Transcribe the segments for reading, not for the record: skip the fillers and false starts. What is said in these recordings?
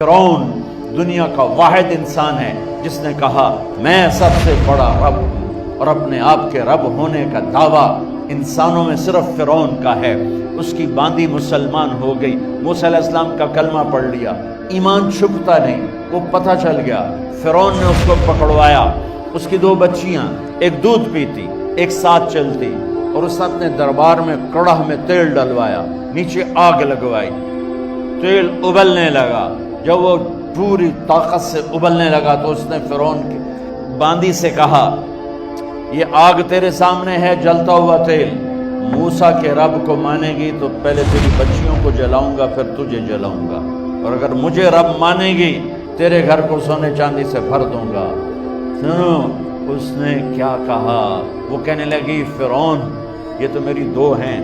فرعون دنیا کا واحد انسان ہے جس نے کہا میں سب سے بڑا رب ہوں، اور اپنے آپ کے رب ہونے کا دعویٰ انسانوں میں صرف فرعون کا ہے۔ اس کی باندی مسلمان ہو گئی، موسیٰ علیہ السلام کا کلمہ پڑھ لیا، ایمان چھپتا نہیں، وہ پتہ چل گیا۔ فرعون نے اس کو پکڑوایا، اس کی 2 بچیاں، ایک دودھ پیتی ایک ساتھ چلتی، اور اس اپنے دربار میں کڑاہ میں تیل ڈلوایا، نیچے آگ لگوائی، تیل ابلنے لگا۔ جب وہ پوری طاقت سے ابلنے لگا تو اس نے فرعون کی باندی سے کہا یہ آگ تیرے سامنے ہے، جلتا ہوا تیل، موسیٰ کے رب کو مانے گی تو پہلے تیری بچیوں کو جلاؤں گا پھر تجھے جلاؤں گا، اور اگر مجھے رب مانے گی تیرے گھر کو سونے چاندی سے بھر دوں گا۔ سنو اس نے کیا کہا، وہ کہنے لگی فرعون یہ تو میری 2 ہیں،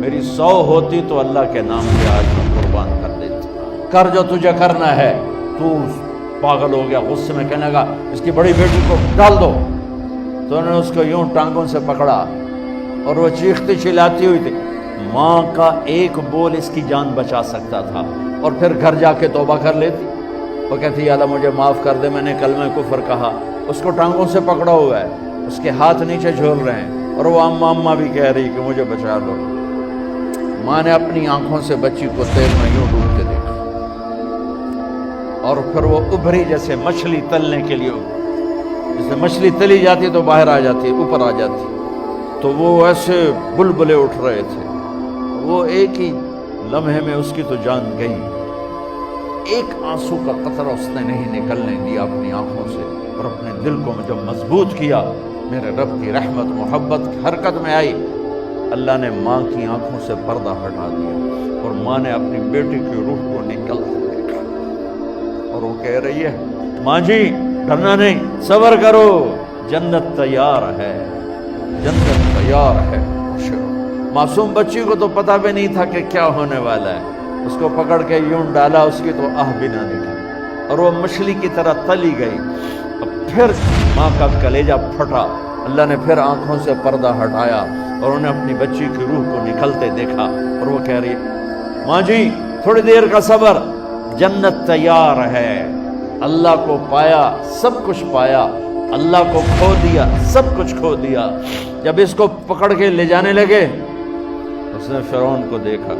میری 100 ہوتی تو اللہ کے نام پہ آج میں قربان کر دیتی، کر جو تجھے کرنا ہے۔ تو پاگل ہو گیا، غصے میں کہنے لگا اس کی بڑی بیٹی کو ڈال دو۔ تو انہوں نے اس کو یوں ٹانگوں سے پکڑا اور وہ چیختی چلاتی ہوئی تھی۔ ماں کا ایک بول اس کی جان بچا سکتا تھا، اور پھر گھر جا کے توبہ کر لیتی۔ وہ کہتی یا اللہ مجھے معاف کر دے، میں نے کلمہ کفر کہا۔ اس کو ٹانگوں سے پکڑا ہوا ہے، اس کے ہاتھ نیچے جھول رہے ہیں، اور وہ اماں بھی کہہ رہی کہ مجھے بچا لو۔ ماں نے اپنی آنکھوں سے بچی کو تیل میں یوں ڈوبتے دیکھا، اور پھر وہ ابھری جیسے مچھلی تلنے کے لیے، جیسے مچھلی تلی جاتی تو باہر آ جاتی، اوپر آ جاتی، تو وہ ایسے بلبلے اٹھ رہے تھے۔ وہ ایک ہی لمحے میں اس کی تو جان گئی، ایک آنسو کا قطرہ اس نے نہیں نکلنے دیا اپنی آنکھوں سے، اور اپنے دل کو جب مضبوط کیا، میرے رب کی رحمت محبت حرکت میں آئی۔ اللہ نے ماں کی آنکھوں سے پردہ ہٹا دیا، اور ماں نے اپنی بیٹی کی روح کو نکلتے دیکھا، اور وہ کہہ رہی ہے ماں جی ڈرنا نہیں، صبر کرو، جنت تیار ہے، جنت تیار ہے۔ معصوم بچی کو تو پتہ بھی نہیں تھا کہ کیا ہونے والا ہے، اس کو پکڑ کے یوں ڈالا، اس کی تو آہ بھی نہ نکلی، اور وہ مچھلی کی طرح تلی گئی۔ اب پھر ماں کا کلیجہ پھٹا، اللہ نے پھر آنکھوں سے پردہ ہٹایا، اور انہیں اپنی بچی کی روح کو نکلتے دیکھا، اور وہ کہہ رہی ہے ماں جی تھوڑی دیر کا صبر، جنت تیار ہے۔ اللہ کو پایا سب کچھ پایا، اللہ کو کھو دیا سب کچھ کھو دیا۔ جب اس کو پکڑ کے لے جانے لگے، اس نے فرعون کو دیکھا۔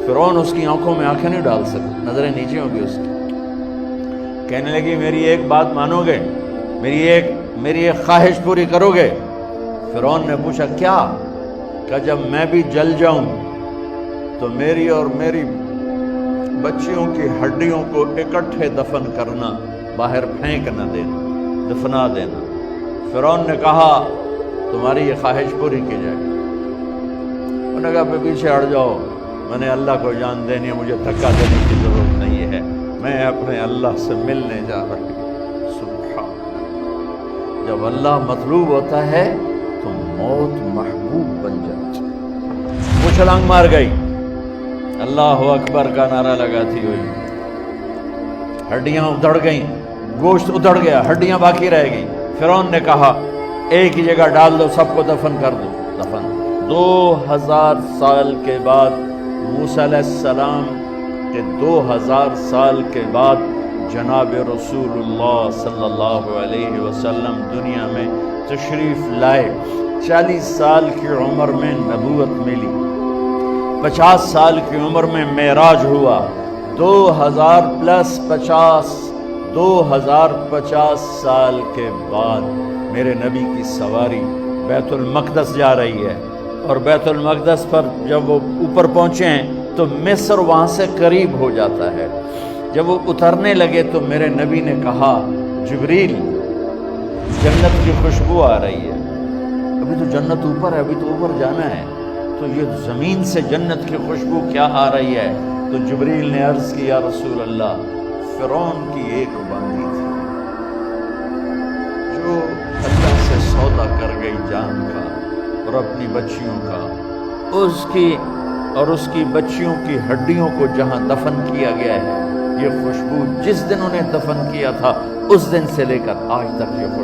فرعون اس کی آنکھوں میں آنکھیں نہیں ڈال سکتا، نظریں نیچے ہوں گی اس کی۔ کہنے لگی میری ایک بات مانو گے، میری ایک خواہش پوری کرو گے؟ فرعون نے پوچھا کیا؟ کہ جب میں بھی جل جاؤں تو میری اور میری بچیوں کی ہڈیوں کو اکٹھے دفن کرنا، باہر پھینک نہ دینا، دفنا دینا۔ فرعون نے کہا تمہاری یہ خواہش پوری کی جائے۔ انہوں نے کہا پیچھے ہٹ جاؤ، میں نے اللہ کو جان دینی ہے، مجھے دھکا دینے کی ضرورت نہیں ہے، میں اپنے اللہ سے ملنے جا رہی ہوں۔ سبحان اللہ، جب اللہ مطلوب ہوتا ہے تو موت محبوب بن جاتی۔ وہ چھلانگ مار گئی، اللہ اکبر کا نعرہ لگاتی ہوئی، ہڈیاں ادھڑ گئیں، گوشت ادھڑ گیا، ہڈیاں باقی رہ گئیں۔ فرعون نے کہا ایک ہی جگہ ڈال دو، سب کو دفن کر دو۔ دفن 2000 سال کے بعد، موسیٰ علیہ السلام کے 2000 سال کے بعد جناب رسول اللہ صلی اللہ علیہ وسلم دنیا میں تشریف لائے۔ 40 سال کی عمر میں نبوت ملی، 50 سال کی عمر میں معراج ہوا، 2050 سال کے بعد میرے نبی کی سواری بیت المقدس جا رہی ہے، اور بیت المقدس پر جب وہ اوپر پہنچے ہیں تو مصر وہاں سے قریب ہو جاتا ہے۔ جب وہ اترنے لگے تو میرے نبی نے کہا جبریل جنت کی خوشبو آ رہی ہے، ابھی تو جنت اوپر ہے، ابھی تو اوپر جانا ہے، تو یہ زمین سے جنت کی خوشبو کیا آ رہی ہے؟ تو جبریل نے عرض کی یا رسول اللہ فرعون کی ایک باندی تھی جو اللہ سے سودا کر گئی جان کا اور اپنی بچیوں کا، اس کی بچیوں کی ہڈیوں کو جہاں دفن کیا گیا ہے، یہ خوشبو جس دن انہیں دفن کیا تھا اس دن سے لے کر آج تک یہ خوشبو